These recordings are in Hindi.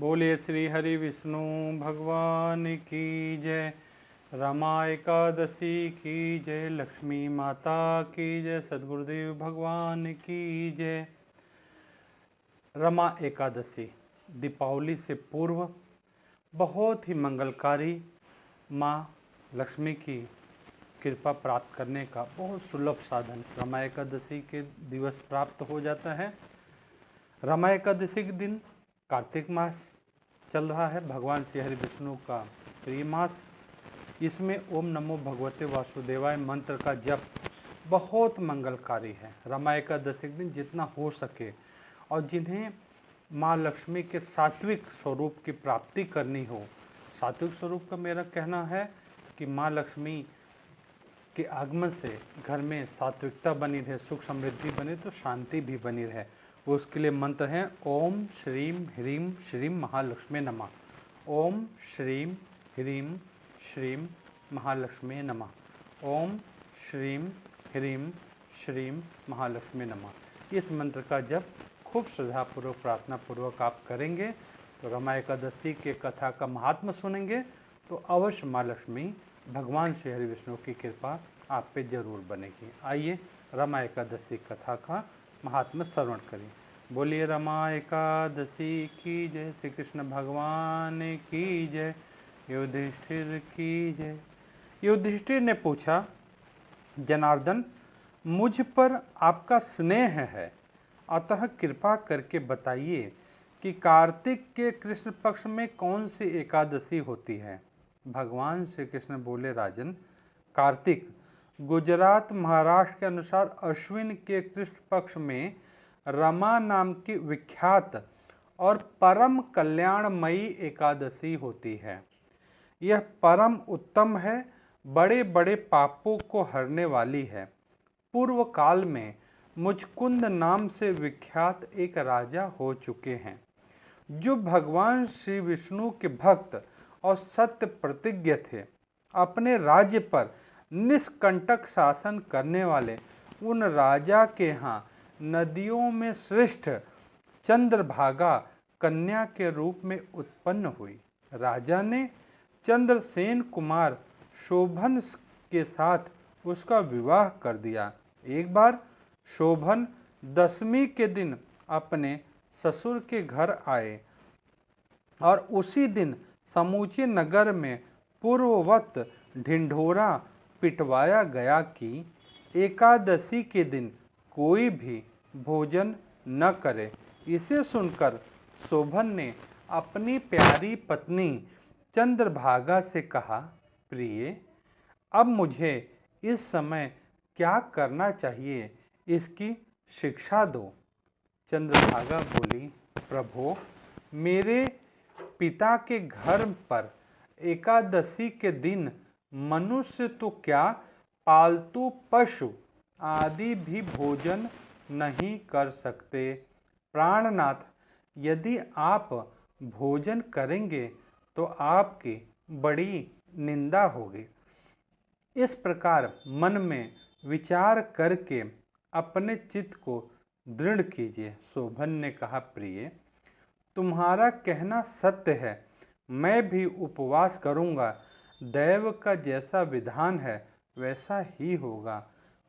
बोलिए श्री हरि विष्णु भगवान की जय। रमा एकादशी की जय। लक्ष्मी माता की जय। सद्गुरुदेव भगवान की जय। रमा एकादशी दीपावली से पूर्व बहुत ही मंगलकारी, माँ लक्ष्मी की कृपा प्राप्त करने का बहुत सुलभ साधन रमा एकादशी के दिवस प्राप्त हो जाता है। रमा एकादशी के दिन कार्तिक मास चल रहा है, भगवान श्री हरि विष्णु का प्रिय मास। इसमें ओम नमो भगवते वासुदेवाय मंत्र का जप बहुत मंगलकारी है। रमा एकादशी के दिन जितना हो सके और जिन्हें माँ लक्ष्मी के सात्विक स्वरूप की प्राप्ति करनी हो, सात्विक स्वरूप का मेरा कहना है कि माँ लक्ष्मी के आगमन से घर में सात्विकता बनी रहे, सुख समृद्धि बने, तो शांति भी बनी रहे। उसके लिए मंत्र हैं ओम श्रीम ह्रीम श्रीम महालक्ष्मी नमः। ओम श्रीम ह्रीम श्रीम महालक्ष्मी नमः। ओम श्रीम ह्रीम श्रीम महालक्ष्मी नमः। इस मंत्र का जप खूब श्रद्धापूर्वक प्रार्थना पूर्वक आप करेंगे तो रमा एकादशी के कथा का महात्म सुनेंगे तो अवश्य माँ लक्ष्मी भगवान श्री हरि विष्णु की कृपा आप पे जरूर बनेगी। आइए रमा एकादशी कथा का महात्मा श्रवण करें। बोलिए रमा एकादशी की जय। श्री कृष्ण भगवान की जय। युधिष्ठिर की जय। युधिष्ठिर ने पूछा, जनार्दन, मुझ पर आपका स्नेह है, अतः कृपा करके बताइए कि कार्तिक के कृष्ण पक्ष में कौन सी एकादशी होती है। भगवान श्री कृष्ण बोले, राजन, कार्तिक गुजरात महाराष्ट्र के अनुसार अश्विन के कृष्ण पक्ष में रमा नाम की विख्यात और परम कल्याणमयी एकादशी होती है। यह परम उत्तम है, बड़े बड़े पापों को हरने वाली है। पूर्व काल में मुचकुंद नाम से विख्यात एक राजा हो चुके हैं, जो भगवान श्री विष्णु के भक्त और सत्य प्रतिज्ञ थे। अपने राज्य पर निष्कंटक शासन करने वाले उन राजा के यहाँ नदियों में श्रेष्ठ चंद्रभागा कन्या के रूप में उत्पन्न हुई। राजा ने चंद्रसेन कुमार शोभन के साथ उसका विवाह कर दिया। एक बार शोभन दशमी के दिन अपने ससुर के घर आए और उसी दिन समूचे नगर में पूर्ववत ढिंढोरा पिटवाया गया कि एकादशी के दिन कोई भी भोजन न करे। इसे सुनकर शोभन ने अपनी प्यारी पत्नी चंद्रभागा से कहा, प्रिय, अब मुझे इस समय क्या करना चाहिए, इसकी शिक्षा दो। चंद्रभागा बोली, प्रभो, मेरे पिता के घर पर एकादशी के दिन मनुष्य तो क्या, पालतू पशु आदि भी भोजन नहीं कर सकते। प्राणनाथ, यदि आप भोजन करेंगे तो आपकी बड़ी निंदा होगी। इस प्रकार मन में विचार करके अपने चित्त को दृढ़ कीजिए। शोभन ने कहा, प्रिय, तुम्हारा कहना सत्य है, मैं भी उपवास करूंगा। दैव का जैसा विधान है वैसा ही होगा।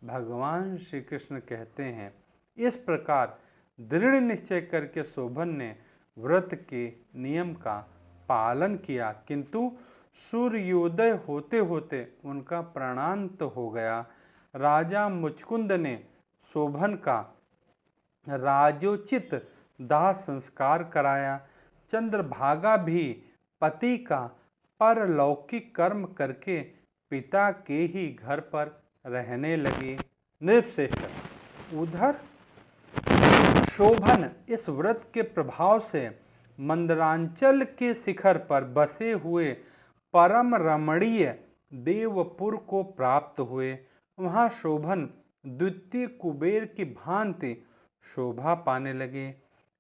भगवान श्री कृष्ण कहते हैं, इस प्रकार दृढ़ निश्चय करके शोभन ने व्रत के नियम का पालन किया, किंतु सूर्योदय होते होते उनका प्राणांत हो गया। राजा मुचकुंद ने शोभन का राजोचित दाह संस्कार कराया। चंद्रभागा भी पति का परलौकिक कर्म करके पिता के ही घर पर रहने लगी। नृपश्रेष्ठ, उधर शोभन इस व्रत के प्रभाव से मंदरांचल के शिखर पर बसे हुए परम रमणीय देवपुर को प्राप्त हुए। वहाँ शोभन द्वितीय कुबेर की भांति शोभा पाने लगे।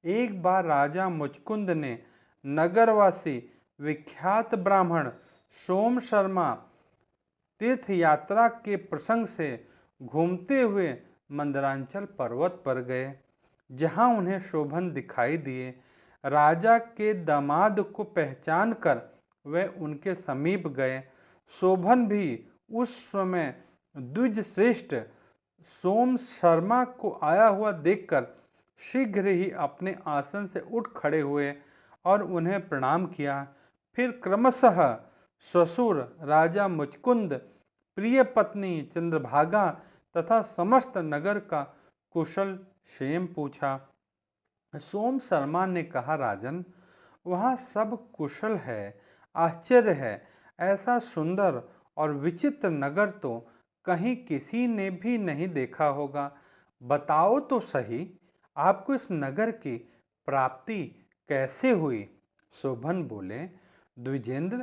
एक बार राजा मुचकुंद ने नगरवासी विख्यात ब्राह्मण सोम शर्मा तीर्थ यात्रा के प्रसंग से घूमते हुए मंदरांचल पर्वत पर गए, जहाँ उन्हें शोभन दिखाई दिए। राजा के दामाद को पहचान कर वह उनके समीप गए। शोभन भी उस समय द्विज श्रेष्ठ सोम शर्मा को आया हुआ देखकर शीघ्र ही अपने आसन से उठ खड़े हुए और उन्हें प्रणाम किया। फिर क्रमशः ससुर राजा मुचकुंद, प्रिय पत्नी चंद्रभागा तथा समस्त नगर का कुशल क्षेम पूछा। सोम शर्मा ने कहा, राजन, वहाँ सब कुशल है, आश्चर्य है। ऐसा सुंदर और विचित्र नगर तो कहीं किसी ने भी नहीं देखा होगा। बताओ तो सही, आपको इस नगर की प्राप्ति कैसे हुई? शोभन बोले, द्विजेंद्र,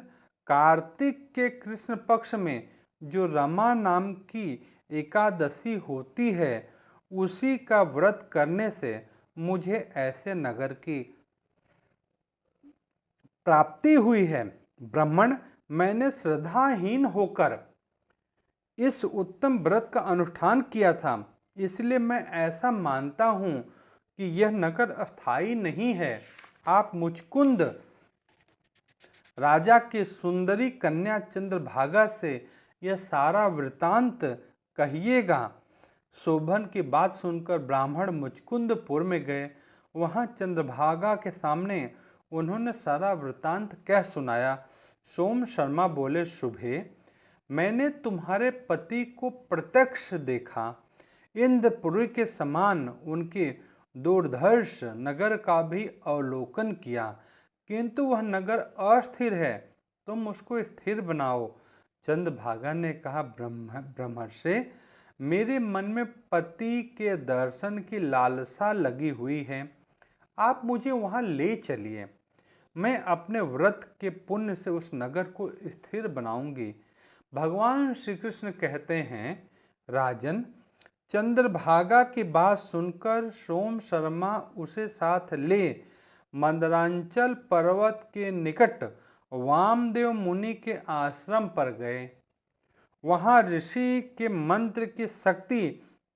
कार्तिक के कृष्ण पक्ष में जो रमा नाम की एकादशी होती है, उसी का व्रत करने से मुझे ऐसे नगर की प्राप्ति हुई है। ब्राह्मण, मैंने श्रद्धाहीन होकर इस उत्तम व्रत का अनुष्ठान किया था, इसलिए मैं ऐसा मानता हूँ कि यह नगर अस्थायी नहीं है। आप मुचकुंद राजा की सुंदरी कन्या चंद्रभागा से यह सारा वृतांत कहिएगा। शोभन की बात सुनकर ब्राह्मण मुचकुंदपुर में गए। वहां चंद्रभागा के सामने उन्होंने सारा वृतांत कह सुनाया। सोम शर्मा बोले, शुभे, मैंने तुम्हारे पति को प्रत्यक्ष देखा। इंद्रपुरी के समान उनके दूरदर्श नगर का भी अवलोकन किया, किंतु वह नगर अस्थिर है, तुम उसको स्थिर बनाओ। चंद्रभागा ने कहा, ब्रह्मर्षि, मेरे मन में पति के दर्शन की लालसा लगी हुई है, आप मुझे वहां ले चलिए। मैं अपने व्रत के पुण्य से उस नगर को स्थिर बनाऊंगी। भगवान श्री कृष्ण कहते हैं, राजन, चंद्रभागा की बात सुनकर सोम शर्मा उसे साथ ले मंदरांचल पर्वत के निकट वामदेव मुनि के आश्रम पर गए। वहां ऋषि के मंत्र की शक्ति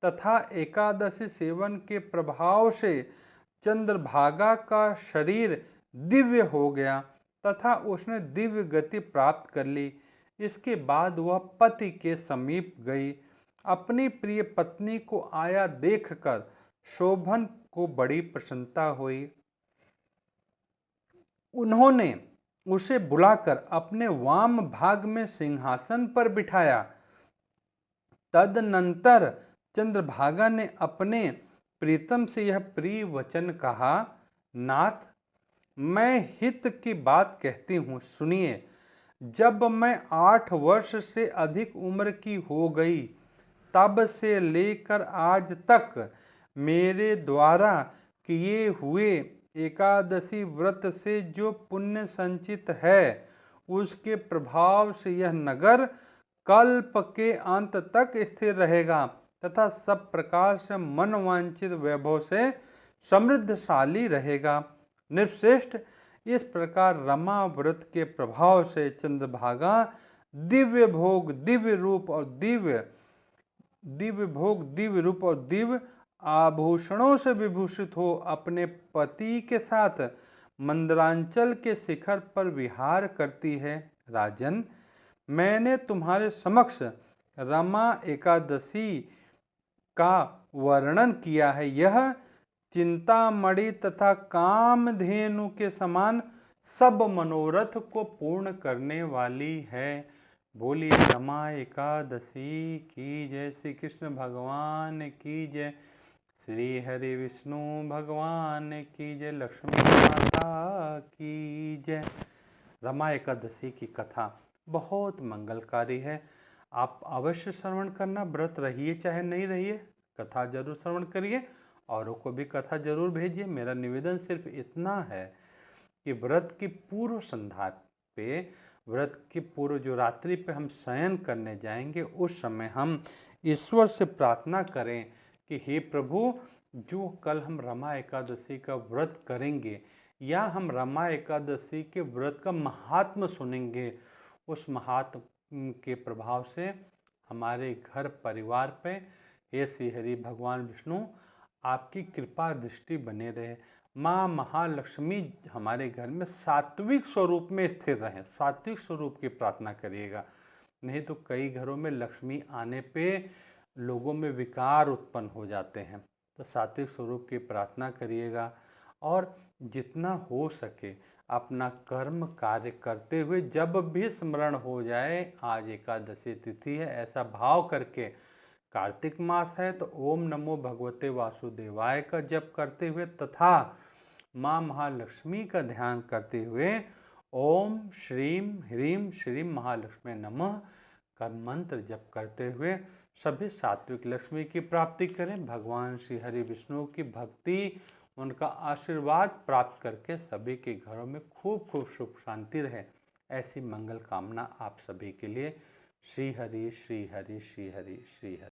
तथा एकादशी सेवन के प्रभाव से चंद्रभागा का शरीर दिव्य हो गया तथा उसने दिव्य गति प्राप्त कर ली। इसके बाद वह पति के समीप गई। अपनी प्रिय पत्नी को आया देखकर शोभन को बड़ी प्रसन्नता हुई। उन्होंने उसे बुलाकर अपने वाम भाग में सिंहासन पर बिठाया। तदनंतर चंद्रभागा ने अपने प्रीतम से यह प्रिय वचन कहा, नाथ, मैं हित की बात कहती हूँ, सुनिए। जब मैं 8 वर्ष से अधिक उम्र की हो गई, तब से लेकर आज तक मेरे द्वारा किए हुए एकादशी व्रत से जो पुण्य संचित है, उसके प्रभाव से यह नगर कल्प के अंत तक स्थिर रहेगा तथा सब प्रकार से मनवांछित वैभव से समृद्धशाली रहेगा। नृपश्रेष्ठ, इस प्रकार रमा व्रत के प्रभाव से चंद्रभागा दिव्य भोग, दिव्य रूप और दिव्य आभूषणों से विभूषित हो अपने पति के साथ मंदरांचल के शिखर पर विहार करती है। राजन, मैंने तुम्हारे समक्ष रमा एकादशी का वर्णन किया है। यह चिंतामणि तथा कामधेनु के समान सब मनोरथ को पूर्ण करने वाली है। बोलिए रमा एकादशी की जय। श्री कृष्ण भगवान की जय। श्री हरि विष्णु भगवान की जय। लक्ष्मी माता की जय। रमा एकादशी की कथा बहुत मंगलकारी है। आप अवश्य श्रवण करना, व्रत रहिए चाहे नहीं रहिए, कथा जरूर श्रवण करिए, औरों को भी कथा जरूर भेजिए। मेरा निवेदन सिर्फ इतना है कि व्रत की पूर्व संध्या पे, व्रत की पूर्व जो रात्रि पे हम शयन करने जाएंगे, उस समय हम ईश्वर से प्रार्थना करें कि हे प्रभु, जो कल हम रमा एकादशी का व्रत करेंगे या हम रमा एकादशी के व्रत का महात्म सुनेंगे, उस महात्म के प्रभाव से हमारे घर परिवार पे हे श्री हरि भगवान विष्णु आपकी कृपा दृष्टि बने रहे। माँ महालक्ष्मी हमारे घर में सात्विक स्वरूप में स्थिर रहें, सात्विक स्वरूप की प्रार्थना करिएगा। नहीं तो कई घरों में लक्ष्मी आने पे लोगों में विकार उत्पन्न हो जाते हैं। तो सात्विक स्वरूप की प्रार्थना करिएगा और जितना हो सके अपना कर्म कार्य करते हुए जब भी स्मरण हो जाए आज एकादशी तिथि है, ऐसा भाव करके, कार्तिक मास है तो ओम नमो भगवते वासुदेवाय का जप करते हुए तथा माँ महालक्ष्मी का ध्यान करते हुए ओम श्रीम ह्रीम श्रीम महालक्ष्मी नमः का मंत्र जप करते हुए सभी सात्विक लक्ष्मी की प्राप्ति करें। भगवान श्री हरि विष्णु की भक्ति, उनका आशीर्वाद प्राप्त करके सभी के घरों में खूब खूब सुख शांति रहे, ऐसी मंगल कामना आप सभी के लिए। श्री हरि श्री हरि श्री हरि श्री हरि।